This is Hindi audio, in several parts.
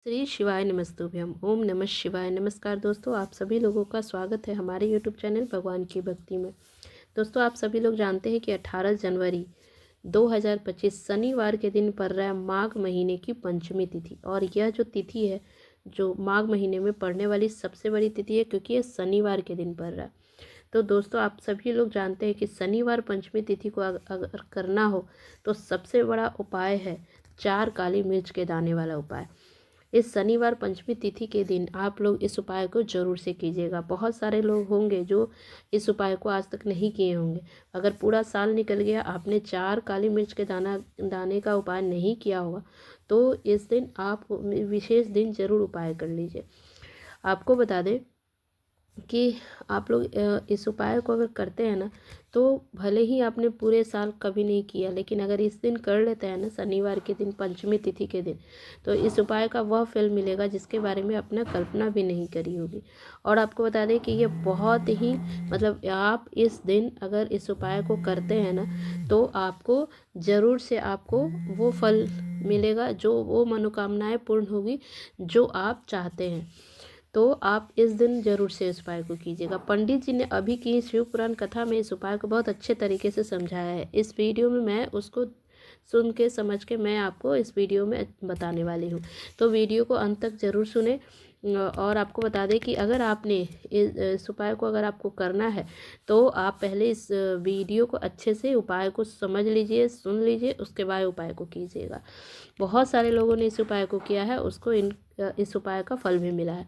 श्री शिवाय नमस्तुभ्यम। ओम नमः शिवाय। नमस्कार दोस्तों, आप सभी लोगों का स्वागत है हमारे यूट्यूब चैनल भगवान की भक्ति में। दोस्तों, आप सभी लोग जानते हैं कि 18 जनवरी 2025 शनिवार के दिन पड़ रहा है माघ महीने की पंचमी तिथि। और यह जो तिथि है, जो माघ महीने में पड़ने वाली सबसे बड़ी तिथि है, क्योंकि यह शनिवार के दिन पड़ रहा है। तो दोस्तों, आप सभी लोग जानते हैं कि शनिवार पंचमी तिथि को अगर करना हो तो सबसे बड़ा उपाय है 4 काली मिर्च के दाने वाला उपाय। इस शनिवार पंचमी तिथि के दिन आप लोग इस उपाय को जरूर से कीजिएगा। बहुत सारे लोग होंगे जो इस उपाय को आज तक नहीं किए होंगे। अगर पूरा साल निकल गया, आपने 4 काली मिर्च के दाने का उपाय नहीं किया होगा, तो इस दिन आप विशेष दिन जरूर उपाय कर लीजिए। आपको बता दें कि आप लोग इस उपाय को अगर करते हैं ना, तो भले ही आपने पूरे साल कभी नहीं किया, लेकिन अगर इस दिन कर लेते हैं ना, शनिवार के दिन पंचमी तिथि के दिन, तो इस उपाय का वह फल मिलेगा जिसके बारे में आपने कल्पना भी नहीं करी होगी। और आपको बता दें कि ये बहुत ही मतलब आप इस दिन अगर इस उपाय को करते हैं ना, तो आपको ज़रूर से आपको वो फल मिलेगा, जो वो मनोकामनाएं पूर्ण होगी जो आप चाहते हैं। तो आप इस दिन जरूर से इस उपाय को कीजिएगा। पंडित जी ने अभी की शिव पुराण कथा में इस उपाय को बहुत अच्छे तरीके से समझाया है। इस वीडियो में मैं उसको सुन के समझ के मैं आपको इस वीडियो में बताने वाली हूँ। तो वीडियो को अंत तक जरूर सुने। और आपको बता दें कि अगर आपने इस उपाय को अगर आपको करना है, तो आप पहले इस वीडियो को अच्छे से उपाय को समझ लीजिए, सुन लीजिए, उसके बाद उपाय को कीजिएगा। बहुत सारे लोगों ने इस उपाय को किया है, उसको इस उपाय का फल भी मिला है।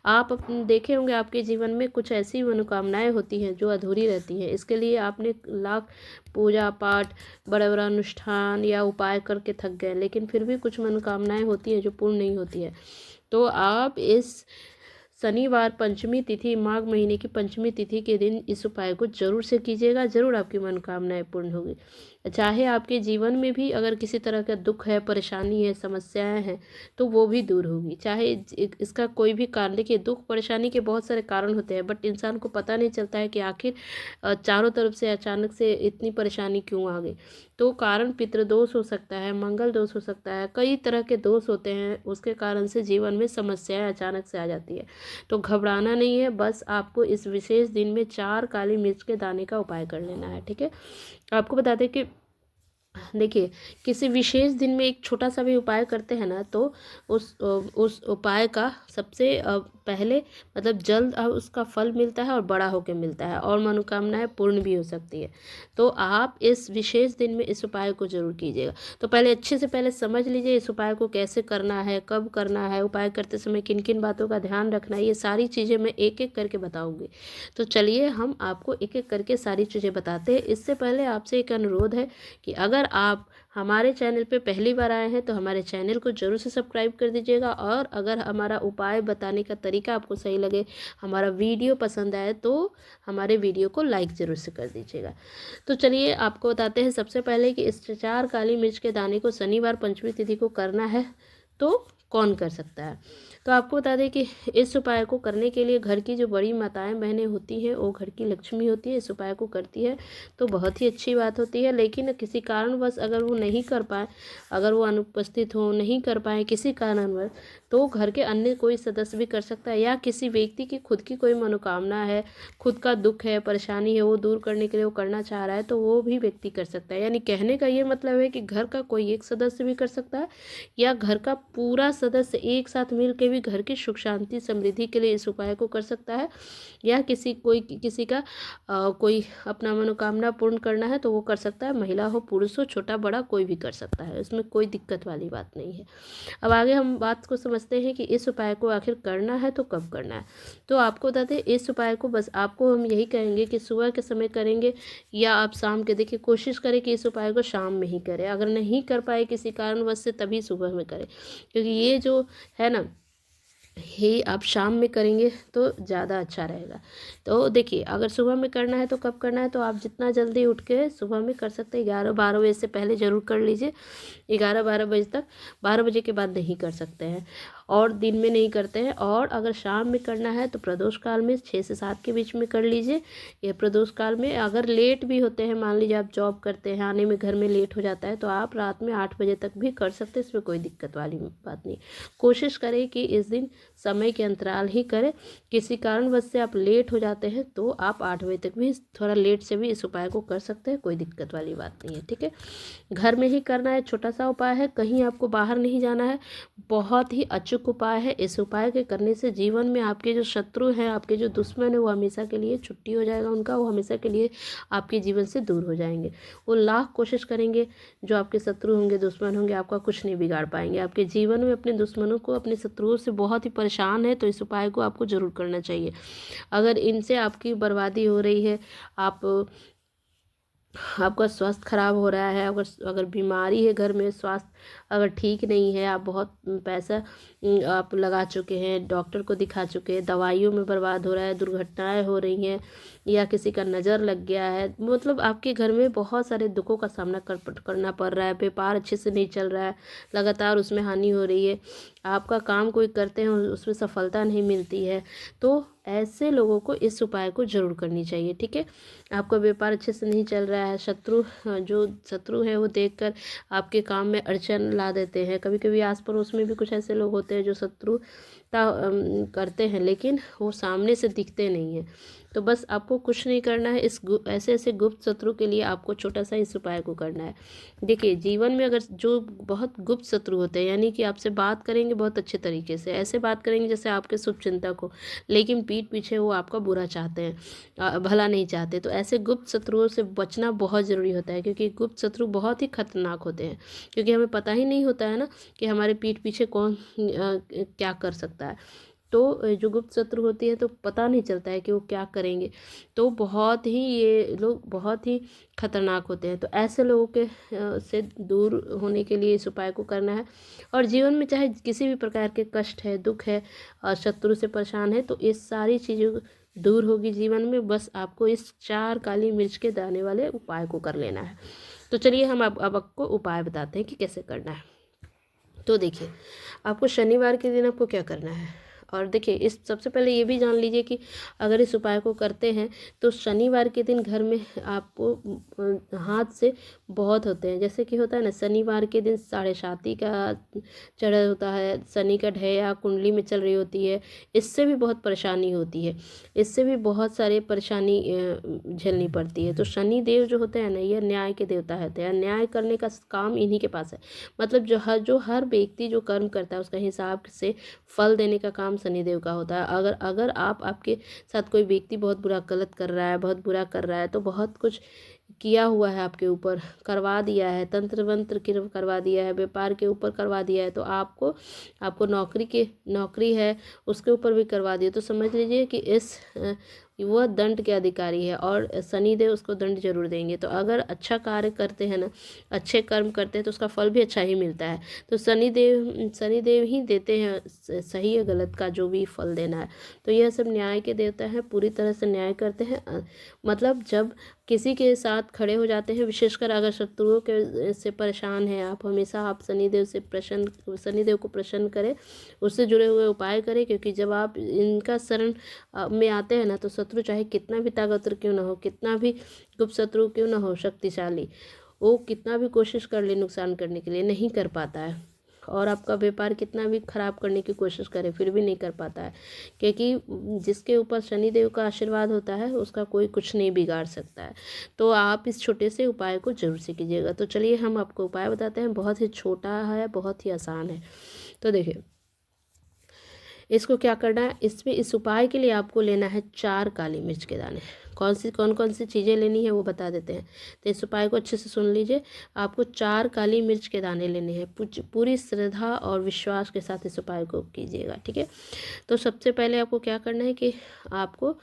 आप देखे होंगे आपके जीवन में कुछ ऐसी मनोकामनाएं होती हैं जो अधूरी रहती हैं। इसके लिए आपने लाख पूजा पाठ, बड़ा बड़ा अनुष्ठान या उपाय करके थक गए, लेकिन फिर भी कुछ मनोकामनाएं होती हैं जो पूर्ण नहीं होती है। तो आप इस शनिवार पंचमी तिथि, माघ महीने की पंचमी तिथि के दिन इस उपाय को जरूर से कीजिएगा। जरूर आपकी मनोकामनाएं पूर्ण होगी। चाहे आपके जीवन में भी अगर किसी तरह का दुख है, परेशानी है, समस्याएं हैं, तो वो भी दूर होगी। चाहे इसका कोई भी कारण, देखिए दुख परेशानी के बहुत सारे कारण होते हैं, बट इंसान को पता नहीं चलता है कि आखिर चारों तरफ से अचानक से इतनी परेशानी क्यों आ गई। तो कारण पितृदोष हो सकता है, मंगल दोष हो सकता है, कई तरह के दोष होते हैं, उसके कारण से जीवन में समस्याएं अचानक से आ जाती है। तो घबराना नहीं है, बस आपको इस विशेष दिन में 4 काली मिर्च के दाने का उपाय कर लेना है। ठीक है। आपको बता दें कि देखिए, किसी विशेष दिन में एक छोटा सा भी उपाय करते हैं ना, तो उस उपाय का सबसे पहले मतलब जल्द उसका फल मिलता है और बड़ा होकर मिलता है, और मनोकामनाएं पूर्ण भी हो सकती है। तो आप इस विशेष दिन में इस उपाय को जरूर कीजिएगा। तो पहले अच्छे से पहले समझ लीजिए इस उपाय को कैसे करना है, कब करना है, उपाय करते समय किन किन बातों का ध्यान रखना है। ये सारी चीज़ें मैं एक एक करके बताऊँगी। तो चलिए हम आपको एक एक करके सारी चीज़ें बताते हैं। इससे पहले आपसे एक अनुरोध है कि अगर आप हमारे चैनल पे पहली बार आए हैं तो हमारे चैनल को जरूर से सब्सक्राइब कर दीजिएगा। और अगर हमारा उपाय बताने का तरीका आपको सही लगे, हमारा वीडियो पसंद आए, तो हमारे वीडियो को लाइक जरूर से कर दीजिएगा। तो चलिए आपको बताते हैं सबसे पहले कि इस 4 काली मिर्च के दाने को शनिवार पंचमी तिथि को करना है तो कौन कर सकता है। तो आपको बता दें कि इस उपाय को करने के लिए घर की जो बड़ी माताएं बहनें होती हैं, वो घर की लक्ष्मी होती है, इस उपाय को करती है तो बहुत ही अच्छी बात होती है। लेकिन किसी कारणवश अगर वो नहीं कर पाए, अगर वो अनुपस्थित हो, नहीं कर पाए किसी कारणवश, तो घर के अन्य कोई सदस्य भी कर सकता है। या किसी व्यक्ति की खुद की कोई मनोकामना है, खुद का दुख है, परेशानी है, वो दूर करने के लिए वो करना चाह रहा है, तो वो भी व्यक्ति कर सकता है। यानी कहने का ये मतलब है कि घर का कोई एक सदस्य भी कर सकता है, या घर का पूरा सदस्य एक साथ मिल के भी घर की सुख शांति समृद्धि के लिए इस उपाय को कर सकता है। या किसी का कोई अपना मनोकामना पूर्ण करना है तो वो कर सकता है। महिला हो, पुरुष हो, छोटा बड़ा कोई भी कर सकता है, इसमें कोई दिक्कत वाली बात नहीं है। अब आगे हम बात को समझते हैं कि इस उपाय को आखिर करना है तो कब करना है। तो आपको बताते हैं इस उपाय को बस आपको हम यही कहेंगे कि सुबह के समय करेंगे या आप शाम के। देखिए, कोशिश करें कि इस उपाय को शाम में ही करें। अगर नहीं कर पाए किसी कारणवश से, तभी सुबह में करें, क्योंकि ये जो है ना, ही आप शाम में करेंगे तो ज़्यादा अच्छा रहेगा। तो देखिए, अगर सुबह में करना है तो कब करना है, तो आप जितना जल्दी उठ के सुबह में कर सकते हैं। 11-12 बजे से पहले ज़रूर कर लीजिए। 11-12 बजे तक, 12 बजे के बाद नहीं कर सकते हैं। और दिन में नहीं करते हैं। और अगर शाम में करना है तो प्रदोष काल में 6 से 7 के बीच में कर लीजिए। ये प्रदोष काल में अगर लेट भी होते हैं, मान लीजिए आप जॉब करते हैं, आने में घर में लेट हो जाता है, तो आप रात में 8 बजे तक भी कर सकते हैं, इसमें कोई दिक्कत वाली बात नहीं। कोशिश करें कि इस दिन समय के अंतराल ही करें। किसी कारणवश से आप लेट हो जाते हैं तो आप 8 बजे तक भी, थोड़ा लेट से भी इस उपाय को कर सकते हैं, कोई दिक्कत वाली बात नहीं है। ठीक है, घर में ही करना है, छोटा सा उपाय है, कहीं आपको बाहर नहीं जाना है, बहुत ही अचूक उपाय है। इस उपाय के करने से जीवन में आपके जो शत्रु हैं, आपके जो दुश्मन है, वो हमेशा के लिए छुट्टी हो जाएगा उनका, वो हमेशा के लिए आपके जीवन से दूर हो जाएंगे। वो लाख कोशिश करेंगे, जो आपके शत्रु होंगे, दुश्मन होंगे, आपका कुछ नहीं बिगाड़ पाएंगे। आपके जीवन में अपने दुश्मनों को, अपने शत्रुओं से बहुत ही परेशान है, तो इस उपाय को आपको जरूर करना चाहिए। अगर इनसे आपकी बर्बादी हो रही है, आपका स्वास्थ्य खराब हो रहा है, अगर बीमारी है घर में, स्वास्थ्य अगर ठीक नहीं है, आप बहुत पैसा आप लगा चुके हैं, डॉक्टर को दिखा चुके हैं, दवाइयों में बर्बाद हो रहा है, दुर्घटनाएं हो रही हैं, या किसी का नज़र लग गया है, मतलब आपके घर में बहुत सारे दुखों का सामना करना पड़ रहा है, व्यापार अच्छे से नहीं चल रहा है, लगातार उसमें हानि हो रही है, आपका काम कोई करते हैं उसमें सफलता नहीं मिलती है, तो ऐसे लोगों को इस उपाय को जरूर करनी चाहिए। ठीक है, आपका व्यापार अच्छे से नहीं चल रहा है, जो शत्रु है वो देखकर आपके काम में अड़चन ला देते हैं। कभी कभी आस पड़ोस में भी कुछ ऐसे लोग होते हैं जो शत्रुता करते हैं, लेकिन वो सामने से दिखते नहीं हैं। तो बस आपको कुछ नहीं करना है, ऐसे ऐसे गुप्त शत्रु के लिए आपको छोटा सा इस उपाय को करना है। देखिए, जीवन में अगर जो बहुत गुप्त शत्रु होते हैं, यानी कि आपसे बात करेंगे बहुत अच्छे तरीके से, ऐसे बात करेंगे जैसे आपके शुभचिंतक हो, लेकिन पीठ पीछे वो आपका बुरा चाहते हैं, भला नहीं चाहते, तो ऐसे गुप्त शत्रुओं से बचना बहुत ज़रूरी होता है, क्योंकि गुप्त शत्रु बहुत ही खतरनाक होते हैं, क्योंकि हमें पता ही नहीं होता है ना कि हमारे पीठ पीछे कौन क्या कर सकता है। तो जो गुप्त शत्रु होती है तो पता नहीं चलता है कि वो क्या करेंगे, तो बहुत ही ये लोग बहुत ही खतरनाक होते हैं। तो ऐसे लोगों के से दूर होने के लिए इस उपाय को करना है। और जीवन में चाहे किसी भी प्रकार के कष्ट है, दुख है, शत्रु से परेशान है, तो ये सारी चीज़ों दूर होगी जीवन में। बस आपको इस 4 काली मिर्च के दाने वाले उपाय को कर लेना है। तो चलिए हम अब आपको उपाय बताते हैं कि कैसे करना है। तो देखिए, आपको शनिवार के दिन आपको क्या करना है। और देखिए, इस सबसे पहले ये भी जान लीजिए कि अगर इस उपाय को करते हैं तो शनिवार के दिन घर में आपको हाथ से बहुत होते हैं, जैसे कि होता है ना, शनिवार के दिन 7:30 का चढ़ा होता है, शनि का ढैया कुंडली में चल रही होती है, इससे भी बहुत परेशानी होती है, इससे भी बहुत सारे परेशानी झेलनी पड़ती है। तो शनि देव जो होते हैं ना, ये न्याय के देवता होते हैं, न्याय करने का काम इन्हीं के पास है। मतलब जो हर व्यक्ति जो कर्म करता है उसका हिसाब से फल देने का काम शनिदेव का होता है। अगर आपके साथ कोई व्यक्ति बहुत बुरा गलत कर रहा है, बहुत बुरा कर रहा है, तो बहुत कुछ किया हुआ है आपके ऊपर, करवा दिया है, तंत्र मंत्र करवा दिया है, व्यापार के ऊपर करवा दिया है, तो आपको नौकरी है उसके ऊपर भी करवा दिया, तो समझ लीजिए कि वह दंड के अधिकारी है, और शनिदेव उसको दंड जरूर देंगे। तो अगर अच्छा कार्य करते हैं ना, अच्छे कर्म करते हैं, तो उसका फल भी अच्छा ही मिलता है। तो शनिदेव ही देते हैं सही या गलत का जो भी फल देना है। तो यह सब न्याय के देवता हैं, पूरी तरह से न्याय करते हैं। मतलब जब किसी के साथ खड़े हो जाते हैं, विशेषकर अगर शत्रुओं के से परेशान हैं आप, हमेशा आप शनिदेव को प्रसन्न करें, उससे जुड़े हुए उपाय करें, क्योंकि जब आप इनका शरण में आते हैं ना, तो शत्रु चाहे कितना भी ताकतवर क्यों ना हो, कितना भी गुप्त शत्रु क्यों ना हो शक्तिशाली, वो कितना भी कोशिश कर ले नुकसान करने के लिए, नहीं कर पाता है। और आपका व्यापार कितना भी खराब करने की कोशिश करे, फिर भी नहीं कर पाता है, क्योंकि जिसके ऊपर शनिदेव का आशीर्वाद होता है उसका कोई कुछ नहीं बिगाड़ सकता है। तो आप इस छोटे से उपाय को जरूर से कीजिएगा। तो चलिए हम आपको उपाय बताते हैं, बहुत ही छोटा है, बहुत ही आसान है। तो देखिए, इसको क्या करना है, इस उपाय के लिए आपको लेना है 4 काली मिर्च के दाने। कौन कौन सी चीज़ें लेनी है वो बता देते हैं। तो इस उपाय को अच्छे से सुन लीजिए, आपको 4 काली मिर्च के दाने लेने हैं। पूरी श्रद्धा और विश्वास के साथ इस उपाय को कीजिएगा, ठीक है। तो सबसे पहले आपको क्या करना है कि आपको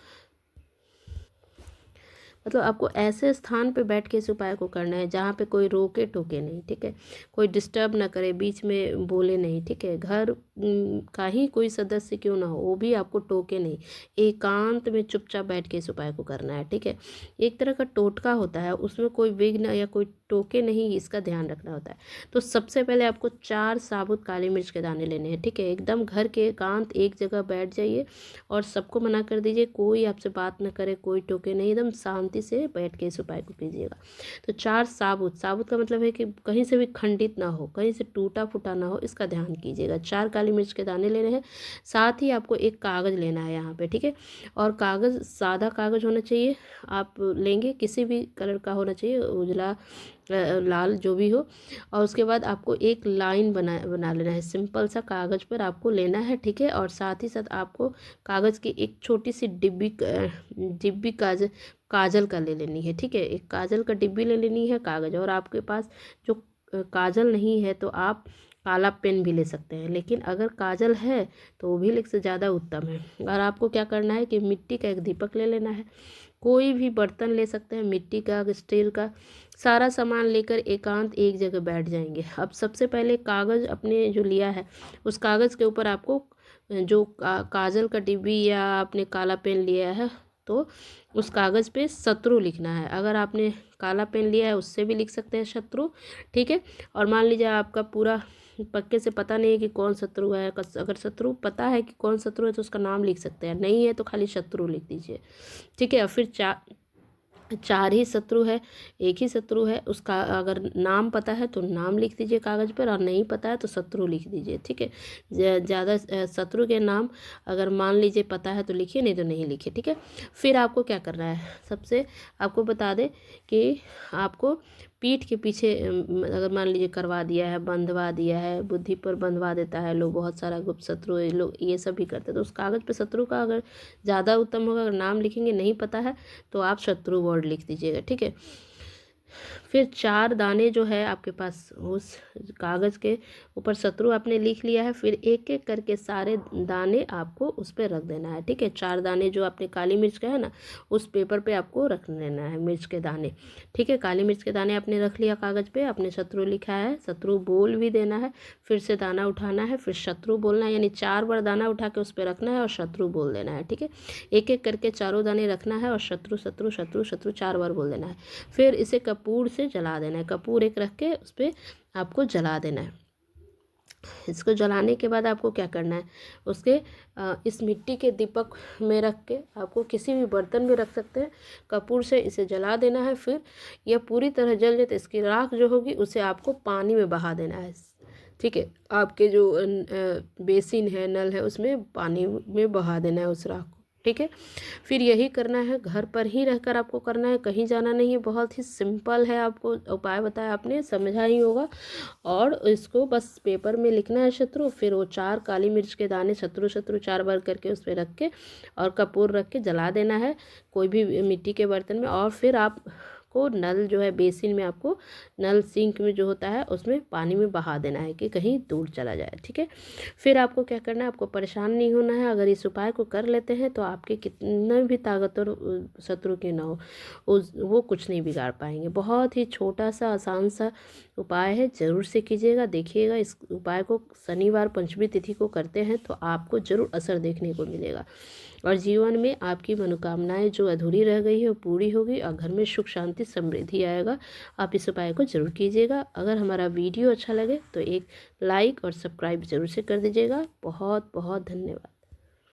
मतलब आपको ऐसे स्थान पे बैठ के इस उपाय को करना है जहाँ पे कोई रोके टोके नहीं, ठीक है, कोई डिस्टर्ब ना करे, बीच में बोले नहीं, ठीक है, घर का ही कोई सदस्य क्यों ना हो वो भी आपको टोके नहीं, एकांत में चुपचाप बैठ के इस उपाय को करना है, ठीक है। एक तरह का टोटका होता है, उसमें कोई विघ्न या कोई टोके नहीं, इसका ध्यान रखना होता है। तो सबसे पहले आपको 4 साबुत काली मिर्च के दाने लेने हैं, ठीक है। एकदम घर के एकांत एक जगह बैठ जाइए और सबको मना कर दीजिए, कोई आपसे बात ना करे, कोई टोके नहीं, एकदम शांति से बैठ के इस उपाय को कीजिएगा। तो 4 साबुत, साबुत का मतलब है कि कहीं से भी खंडित ना हो, कहीं से टूटा फूटा ना हो, इसका ध्यान कीजिएगा। 4 काली मिर्च के दाने लेने हैं। साथ ही आपको एक कागज़ लेना है यहाँ पे, ठीक है। और कागज़ सादा कागज़ होना चाहिए, आप लेंगे किसी भी कलर का होना चाहिए, उजला लाल जो भी हो। और उसके बाद आपको एक लाइन बना लेना है, सिंपल सा कागज़ पर आपको लेना है, ठीक है। और साथ ही साथ आपको कागज़ की एक छोटी सी डिब्बी काजल का ले लेनी है, ठीक है। एक काजल का डिब्बी ले लेनी है, कागज़। और आपके पास जो काजल नहीं है तो आप काला पेन भी ले सकते हैं, लेकिन अगर काजल है तो वो भी लिख से ज़्यादा उत्तम है। और आपको क्या करना है कि मिट्टी का एक दीपक ले लेना है, कोई भी बर्तन ले सकते हैं, मिट्टी का, स्टील का, सारा सामान लेकर एकांत एक जगह बैठ जाएंगे। अब सबसे पहले कागज़ अपने जो लिया है उस कागज़ के ऊपर आपको जो काजल का डिब्बी या आपने काला पेन लिया है तो उस कागज़ पे शत्रु लिखना है। अगर आपने काला पेन लिया है उससे भी लिख सकते हैं शत्रु, ठीक है। और मान लीजिए आपका पूरा पक्के से पता नहीं है कि कौन शत्रु है, अगर शत्रु पता है कि कौन शत्रु है तो उसका नाम लिख सकते हैं, नहीं है तो खाली शत्रु लिख दीजिए, ठीक है। और फिर 4 ही शत्रु है, एक ही शत्रु है, उसका अगर नाम पता है तो नाम लिख दीजिए कागज़ पर, और नहीं पता है तो शत्रु लिख दीजिए, ठीक है। ज़्यादा शत्रु के नाम अगर मान लीजिए पता है तो लिखिए, नहीं तो नहीं लिखिए, ठीक है। फिर आपको क्या करना है, सबसे आपको बता दें कि आपको पीठ के पीछे अगर मान लीजिए करवा दिया है, बंधवा दिया है, बुद्धि पर बंधवा देता है लोग, बहुत सारा गुप्त शत्रु लोग ये सब भी करते हैं, तो उस कागज़ पे शत्रु का अगर ज़्यादा उत्तम होगा, अगर नाम लिखेंगे नहीं पता है तो आप शत्रु वर्ड लिख दीजिएगा, ठीक है। फिर 4 दाने जो है आपके पास उस कागज़ के ऊपर शत्रु आपने लिख लिया है, फिर एक एक करके सारे दाने आपको उस पर रख देना है, ठीक है। 4 दाने जो आपने काली मिर्च का है ना उस पेपर पे आपको रख देना है मिर्च के दाने, ठीक है। काली मिर्च के दाने आपने रख लिया कागज़ पे, आपने शत्रु लिखा है, शत्रु बोल भी देना है, फिर से दाना उठाना है, फिर शत्रु बोलना है, यानी 4 बार दाना उठा के उस पर रखना है और शत्रु बोल देना है, ठीक है। एक एक करके चारों दाने रखना है और शत्रु शत्रु शत्रु शत्रु 4 बार बोल देना है। फिर इसे कपूर से जला देना है, कपूर एक रख के उस पर आपको जला देना है। इसको जलाने के बाद आपको क्या करना है, उसके इस मिट्टी के दीपक में रख के आपको किसी भी बर्तन में रख सकते हैं, कपूर से इसे जला देना है। फिर यह पूरी तरह जल जाए तो इसकी राख जो होगी उसे आपको पानी में बहा देना है, ठीक है। आपके जो बेसिन है, नल है, उसमें पानी में बहा देना है उस राख को, ठीक है। फिर यही करना है, घर पर ही रहकर आपको करना है, कहीं जाना नहीं है, बहुत ही सिंपल है, आपको उपाय बताया आपने समझा ही होगा। और इसको बस पेपर में लिखना है शत्रु, फिर वो 4 काली मिर्च के दाने शत्रु शत्रु 4 बार करके उस पर रख के और कपूर रख के जला देना है कोई भी मिट्टी के बर्तन में। और फिर आप को नल जो है बेसिन में, आपको नल सिंक में जो होता है उसमें पानी में बहा देना है कि कहीं दूर चला जाए, ठीक है। फिर आपको क्या करना है, आपको परेशान नहीं होना है, अगर इस उपाय को कर लेते हैं तो आपके कितने भी ताकतवर शत्रु के ना हो वो कुछ नहीं बिगाड़ पाएंगे। बहुत ही छोटा सा आसान सा उपाय है, ज़रूर से कीजिएगा, देखिएगा। इस उपाय को शनिवार पंचमी तिथि को करते हैं तो आपको ज़रूर असर देखने को मिलेगा और जीवन में आपकी मनोकामनाएं जो अधूरी रह गई है वो पूरी होगी और घर में सुख शांति समृद्धि आएगा। आप इस उपाय को जरूर कीजिएगा। अगर हमारा वीडियो अच्छा लगे तो एक लाइक और सब्सक्राइब जरूर से कर दीजिएगा। बहुत बहुत धन्यवाद।